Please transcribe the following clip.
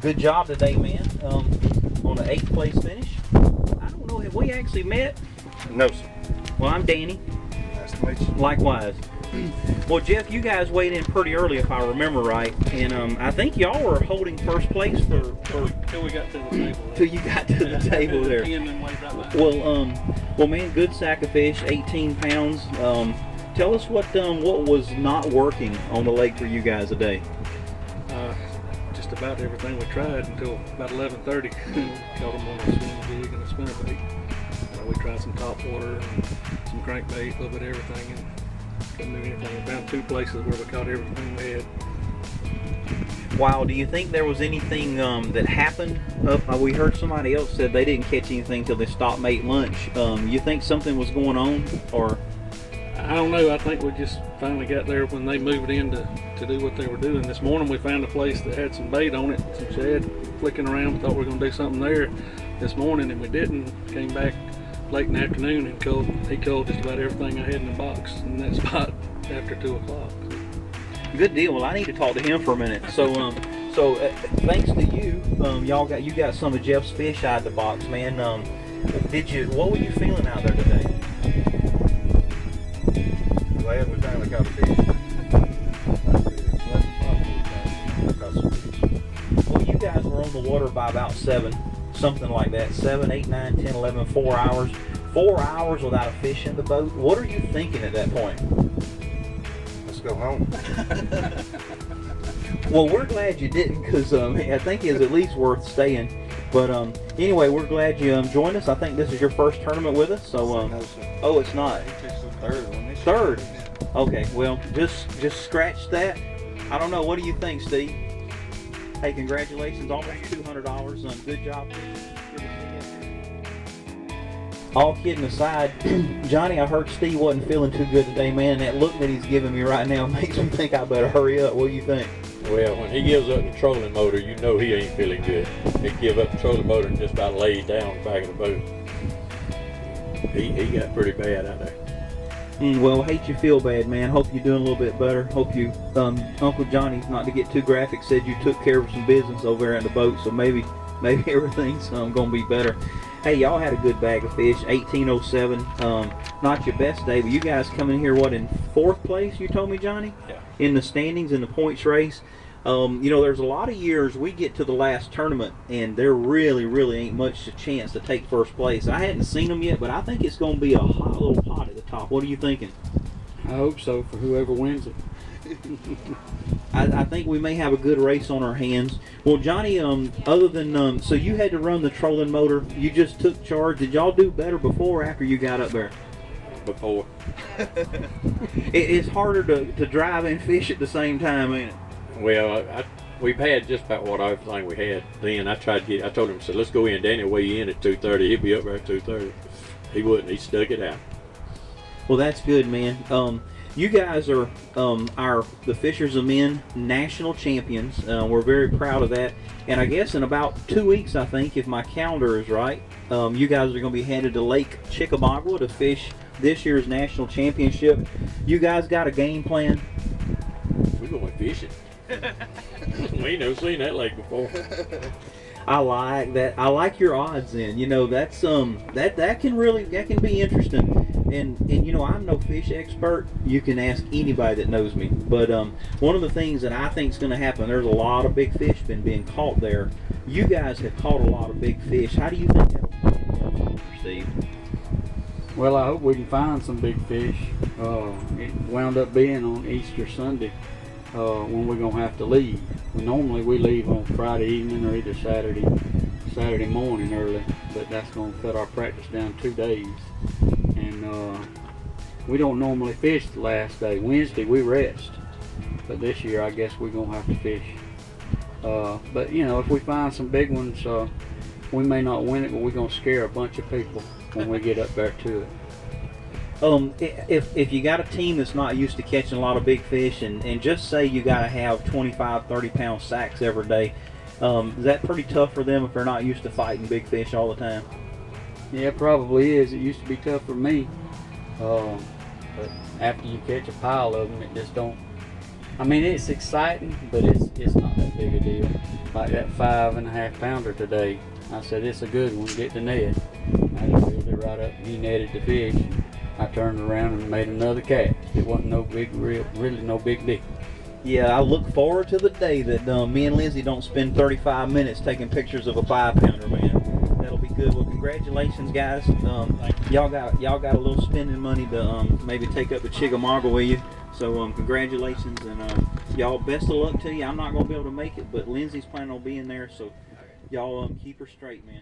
Good job today, man. On an 8th place finish. I don't know, have we actually met? No, sir. Well, I'm Danny. Nice to meet you. Likewise. Well, Jeff, you guys weighed in pretty early, if I remember right, and I think y'all were holding first place for till we got to the table. till you got to the table there. Well, man, good sack of fish, 18 pounds. Tell us what was not working on the lake for you guys today. Just about everything we tried until about 11:30. Caught them on a swim jig and a spinnerbait. We tried some top water and some crankbait, a little bit of everything, and couldn't do anything. We found 2 places where we caught everything we had. Wow, do you think there was anything that happened? We heard somebody else said they didn't catch anything till they stopped and ate lunch. You think something was going on, or? I don't know. I think we just finally got there when they moved in to do what they were doing. This morning we found a place that had some bait on it, some shad flicking around. We thought we were going to do something there this morning, and we didn't. Came back late in the afternoon and he culled just about everything I had in the box in that spot after 2 o'clock. Good deal. Well, I need to talk to him for a minute. So, thanks to you, you got some of Jeff's fish out of the box, man. What were you feeling out there today? Glad we finally caught a fish. Well, you guys were on the water by about 7, something like that. 7, 8, 9, 10, 11, 4 hours. 4 hours without a fish in the boat. What are you thinking at that point? Let's go home. Well, we're glad you didn't, because I think it's at least worth staying. But anyway, we're glad you joined us. I think this is your first tournament with us. So No, sir. oh, it's not. It's the third one. Third. Okay. Well, just scratch that. I don't know. What do you think, Steve? Hey, congratulations! Almost $200. Good job. Good to see you. All kidding aside, Johnny, I heard Steve wasn't feeling too good today, man. And that look that he's giving me right now makes me think I better hurry up. What do you think? Well, when he gives up the trolling motor, you know he ain't feeling good. He give up the trolling motor and just about laid down the back of the boat. He got pretty bad out there. Well, hate you feel bad, man. Hope you're doing a little bit better. Hope you, Uncle Johnny, not to get too graphic, said you took care of some business over there in the boat, so maybe everything's going to be better. Hey, y'all had a good bag of fish, 1807. Not your best day, but you guys coming here, what, in 4th place, you told me, Johnny? Yeah. In the standings, in the points race. There's a lot of years we get to the last tournament, and there really ain't much a chance to take first place. I hadn't seen them yet, but I think it's going to be a hot little pot at the top. What are you thinking? I hope so for whoever wins it. I think we may have a good race on our hands. Well, Johnny, other than so you had to run the trolling motor. You just took charge. Did y'all do better before or after you got up there? Before. It's harder to drive and fish at the same time, ain't it? Well, we've had just about everything we had. Then I told him, I said, let's go in. Danny will weigh you in at 2:30. He'll be up there at 2:30. He wouldn't. He stuck it out. Well, that's good, man. You guys are the Fishers of Men national champions. We're very proud of that. And I guess in about 2 weeks, I think, if my calendar is right, you guys are going to be headed to Lake Chickamauga to fish this year's national championship. You guys got a game plan? We're going fishing. We ain't never seen that lake before. I like that. I like your odds then. That's that can be interesting. And I'm no fish expert. You can ask anybody that knows me. But one of the things that I think is going to happen, there's a lot of big fish being caught there. You guys have caught a lot of big fish. How do you think that'll play, Steve? Well, I hope we can find some big fish. It wound up being on Easter Sunday when we're going to have to leave. Normally we leave on Friday evening or either Saturday morning early, but that's going to cut our practice down 2 days. And we don't normally fish the last day. Wednesday we rest, but this year I guess we're going to have to fish. But if we find some big ones, we may not win it, but we're going to scare a bunch of people when we get up there to it. If you got a team that's not used to catching a lot of big fish, and just say you got to have 25, 30-pound sacks every day, is that pretty tough for them if they're not used to fighting big fish all the time? Yeah, it probably is. It used to be tough for me, but after you catch a pile of them, it just don't I mean, it's exciting, but it's not that big a deal. Like that 5.5 pounder today, I said it's a good one. Get the net. I just reeled it right up. He netted the fish. I turned around and made another catch. It wasn't no big, really no big deal. Yeah, I look forward to the day that me and Lindsay don't spend 35 minutes taking pictures of a 5-pounder, man. That'll be good. Well, congratulations, guys. Y'all got a little spending money to maybe take up to Chickamauga with you. So congratulations, and y'all best of luck to you. I'm not gonna be able to make it, but Lindsay's planning on being there. So y'all keep her straight, man.